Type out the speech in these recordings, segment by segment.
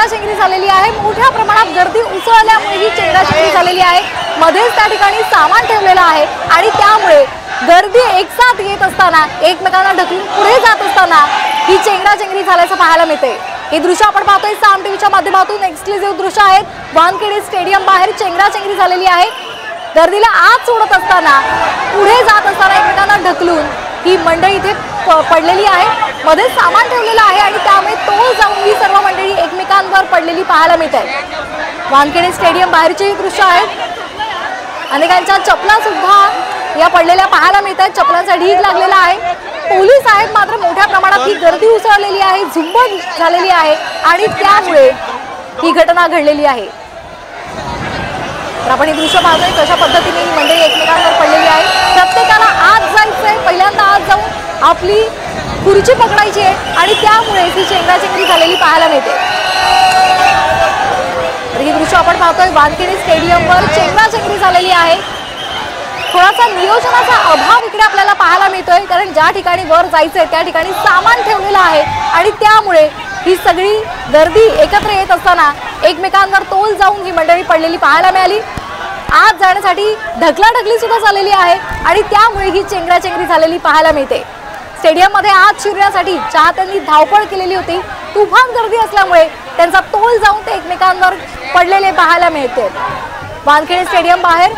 चेंगराचेंगरी झालेली आहे। मोठ्या प्रमाणात गर्दी उसळल्यामुळे ही चेंगराचेंगरी झालेली आहे। मध्येच त्या ठिकाणी सामान ठेवलेलं आहे आणि त्यामुळे गर्दी एकसाथ येत असताना एकमेकांना ढकलून पुढे जात असताना ही चेंगराचेंगरी झाल्याचं पाहायला मिळते। हे दृश्य आपण पाहतोय साम टीव्हीच्या माध्यमातून एक्सक्लुझिव्ह दृश्य आहेत। वानखेडे स्टेडियम बाहेर चेंगराचेंगरी झालेली आहे। गर्दीला आत सोडत असताना पुढे जात असताना एकमेकांना ढकलून ही मंडळी इथे पडलेली आहे। मध्ये सामान ठेवलेलं आहे आणि त्यामुळे तोल जाऊन ही सर्व मंडळी एकमेकांवर पडलेली पाहायला मिळते। वानखेडे स्टेडियम बाहेरचे हे दृश्य आहेत। अनेकांच्या चपला सुद्धा या पडलेल्या पाहायला मिळतात। चपलांचा ढीग लागलेला आहे। पोलीस आहेत मात्र मोठ्या प्रमाणात ही गर्दी उसळलेली आहे, झुंबड झालेली आहे आणि त्यामुळे ही घटना घडलेली आहे। तर आपण हे दृश्य पाहतोय कशा पद्धतीने ही मंडळी एकमेकांवर पडलेली आहे। प्रत्येकाला आत जायचंय, पहिल्यांदा आत जाऊन आपली खुर्ची पकडायची आहे आणि त्यामुळे ही चेंगराचेंगरी झालेली पाहायला मिळते। तर ही दृश्य आपण पाहतोय वानखेडे स्टेडियमवर चेंगराचेंगरी झालेली आहे। थोडासा नियोजनाचा अभाव इकडे आपल्याला पाहायला मिळतोय, कारण ज्या ठिकाणी वर जायचंय त्या ठिकाणी सामान ठेवलेलं आहे आणि त्यामुळे ही सगळी गर्दी एकत्र येत असताना एकमेकांवर तोल जाऊन ही मंडळी पडलेली पाहायला मिळाली। आत जाण्यासाठी ढकलाढकली सुद्धा झालेली आहे आणि त्यामुळे ही चेंगराचेंगरी झालेली पाहायला मिळते। स्टेडियम मध्ये आत शिरण्यासाठी चाहत्यांनी धावपळ केलेली होती। तुफान गर्दी असल्यामुळे त्यांचा तोल जाऊन ते एकमेकांवर पडलेले पाहायला मिळते। वानखेडे स्टेडियम बाहेर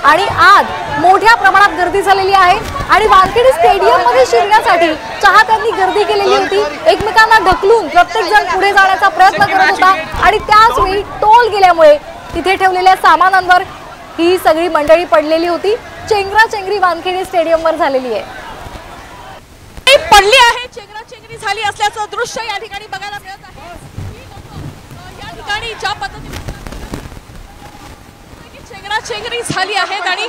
आणि आत मोठ्या प्रमाणात गर्दी झालेली आहे आणि वानखेडे स्टेडियम मध्ये शिरण्यासाठी चाहत्यांनी गर्दी केलेली होती। एकमेकांना ढकलून प्रत्येक जण पुढे जाण्याचा प्रयत्न करत होता आणि त्याच वेळी टोल गेल्यामुळे तिथे ठेवलेल्या सामानांवर ही सगळी मंडळी पडलेली होती। चेंगराचेंगरी वानखेडे स्टेडियमवर झालेली आहे। पडली आहे, चेंगराचेंगरी झाली असल्याचं दृश्य या ठिकाणी बघायला मिळत आहे। या ठिकाणी ज्या पद्धतीने चेंगराचेंगरी झाली आहेत आणि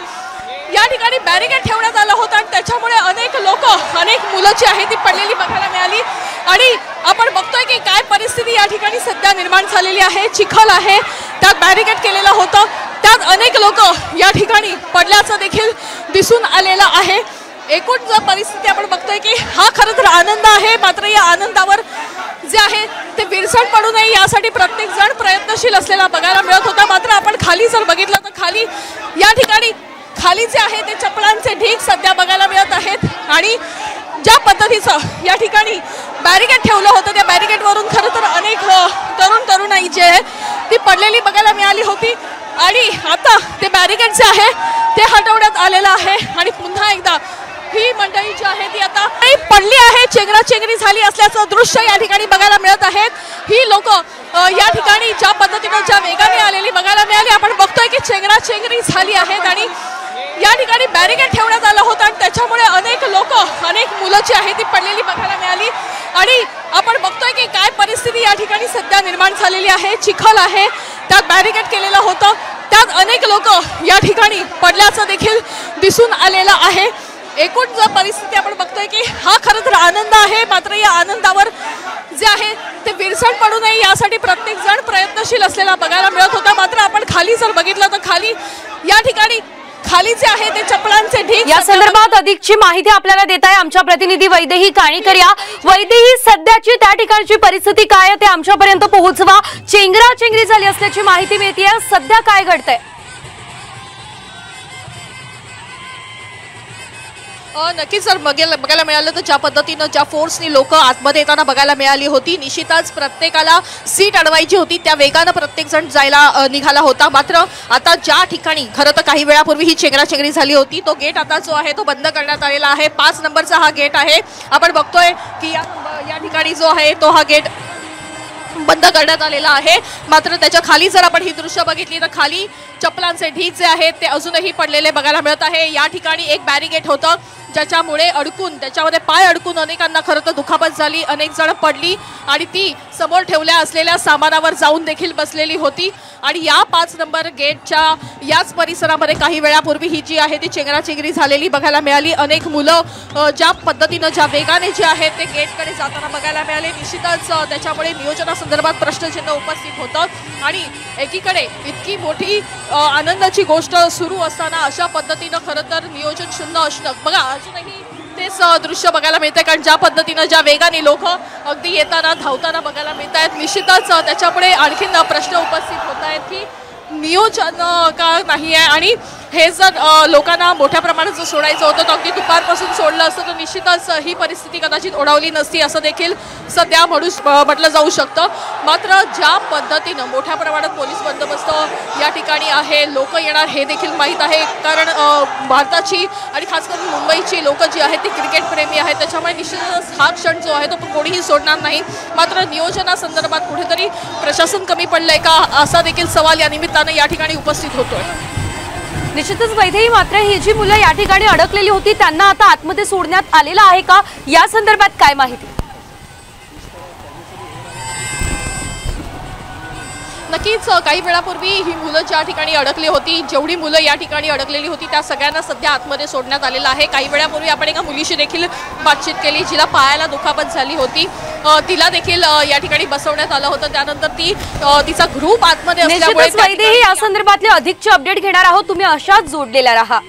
या ठिकाणी बॅरिकेड ठेवण्यात आलं होतं आणि त्याच्यामुळे अनेक लोक, अनेक मुलं जी आहेत ती पडलेली बघायला मिळाली आणि आपण बघतोय की काय परिस्थिती या ठिकाणी सध्या निर्माण झालेली आहे। चिखल आहे, त्यात बॅरिकेड केलेलं होतं, त्यात अनेक लोक या ठिकाणी पडल्याचं देखील दिसून आलेलं आहे। एकूण जर परिस्थिती आपण बघतोय की हा खरं तर आनंद आहे, मात्र या आनंदावर जे आहे ते विरसण पडू नये यासाठी प्रत्येक जण प्रयत्नशील असलेला बघायला मिळत होता। मात्र आपण खाली जर बघितलं तर खाली या ठिकाणी खाली जे आहे ते चपलांचे ढीग सध्या बघायला मिळत आहेत आणि ज्या पद्धतीचं या ठिकाणी बॅरिकेड ठेवलं होतं त्या बॅरिकेडवरून खरं तर अनेक तरुण तरुणाई जे आहे ती पडलेली बघायला मिळाली होती आणि आता ते बॅरिकेड जे आहे ते हटवण्यात आलेलं आहे आणि पुन्हा एकदा ही मंडळी जी आहे ती आता पडली आहे, चेंगराचेंगरी झाली असल्याचं दृश्य या ठिकाणी बघायला मिळत आहेत। ही लोक या ठिकाणी ज्या पद्धतीने ज्या वेगाने आलेली बघायला मिळाली। आपण बघतोय की चेंगराचेंगरी झाली आहेत आणि या ठिकाणी बॅरिकेड ठेवण्यात आलं होतं आणि त्याच्यामुळे अनेक लोक, अनेक मुलं जी आहेत ती पडलेली बघायला मिळाली आणि आपण बघतोय की काय परिस्थिती या ठिकाणी सध्या निर्माण झालेली आहे। चिखल आहे, त्यात बॅरिकेड केलेलं होतं, त्यात अनेक लोक या ठिकाणी पडल्याचं देखील दिसून आलेलं आहे। एकूण जर परिस्थिती आपण बघतोय की हा खरं तर आनंद आहे, मात्र या आनंदावर जे आहे ते विरसण पडू नये यासाठी प्रत्येक जण प्रयत्नशील असलेला बघायला मिळत होता। मात्र आपण खाली जर बघितलं तर खाली या ठिकाणी खाली जे आहे ते चपलांचे ढीग। या संदर्भात अधिकची माहिती आपल्याला देत आहे आमच्या प्रतिनिधी वैदेही काणीकर। या वैदेही, सध्याची त्या ठिकाणची परिस्थिती काय आहे ते आमच्यापर्यंत पोहोचवा। चेंगराचेंगरी झाली असल्याची माहिती मिळतेय, सध्या काय घडतंय? नक्कीच जर बघायला मिळालं तर ज्या पद्धतीनं ज्या फोर्सनी लोक आतमध्ये येताना बघायला मिळाली होती, निश्चितच प्रत्येकाला सीट अडवायची होती त्या वेगानं प्रत्येक जण जायला निघाला होता। मात्र आता ज्या ठिकाणी खरं तर काही वेळापूर्वी ही चेंगराचेंगरी झाली होती तो गेट आता जो आहे तो बंद करण्यात आलेला आहे। 5 नंबरचा हा गेट आहे। आपण बघतोय की या ठिकाणी जो आहे तो हा गेट बंद करण्यात आलेला आहे। मात्र त्याच्या खाली जर आपण ही दृश्य बघितली तर खाली चपलांचे ढीग जे आहेत ते अजूनही पडलेले बघायला मिळत आहे। या ठिकाणी एक बॅरिकेड होतं ज्याच्यामुळे अडकून त्याच्यामध्ये पाय अडकून अनेकांना खरं तर दुखापत झाली, अनेक जण पडली आणि ती समोर ठेवल्या असलेल्या सामानावर जाऊन देखील बसलेली होती। आणि या 5 नंबर गेटच्या याच परिसरामध्ये काही वेळापूर्वी ही जी आहे ती चेंगराचेंगरी झालेली बघायला मिळाली। अनेक मुलं ज्या पद्धतीनं ज्या वेगाने जे आहेत ते गेटकडे जाताना बघायला मिळाले। निश्चितच त्याच्यामुळे नियोजनासंदर्भात प्रश्नचिन्ह उपस्थित होतं आणि एकीकडे इतकी मोठी आनंदाची गोष्ट सुरू असताना अशा पद्धतीनं खरं तर नियोजन शून्य असणं बघा अजूनही तेच दृश्य बघायला मिळतंय, कारण ज्या पद्धतीनं ज्या वेगाने लोक अगदी येताना धावताना बघायला मिळत आहेत, निश्चितच त्याच्यापुढे आणखीन प्रश्न उपस्थित होत आहेत की नियोजन का नाही आहे, आणि हे जर लोकांना मोठ्या प्रमाणात जर सोडायचं होतं तर अगदी दुपारपासून सोडलं असतं तर निश्चितच ही परिस्थिती कदाचित ओढावली नसती असं देखील सध्या म्हटलं जाऊ शकतं. मात्र ज्या पद्धतीनं मोठ्या प्रमाणात पोलीस बंदोबस्त या ठिकाणी आहे, लोक येणार हे देखील माहीत आहे, कारण भारताची आणि खास करून मुंबईची लोक जी आहेत ती क्रिकेटप्रेमी आहेत, त्याच्यामुळे निश्चितच हा क्षण जो आहे तो कोणीही सोडणार नाही. मात्र नियोजनासंदर्भात कुठेतरी प्रशासन कमी पडलंय का असा देखील सवाल या निमित्तानं या ठिकाणी उपस्थित होतोय. निश्चितच वैदेही, मात्र ही जी मुलं या ठिकाणी अडकलेली होती त्यांना आता आतमध्ये सोडण्यात आलेलं आहे का, या संदर्भात काय माहिती? नक्कीच काही वेळापूर्वी ही मुलं ज्या ठिकाणी अडकली होती, जेवढी मुलं या ठिकाणी अडकलेली होती त्या सगळ्यांना सध्या आतमध्ये सोडण्यात आलेलं आहे. काही वेळापूर्वी आपण एका मुलीशी देखील बातचीत केली जिला पायाला दुखापत झाली होती, तिला देखील या ठिकाणी बसवण्यात आलं होतं. त्यानंतर तिचा ग्रुप आतमध्ये असल्यामुळे वैदेही या संदर्भातले अधिकचे अपडेट घेणार आहोत, तुम्ही अशाच जोडलेल्या राहा.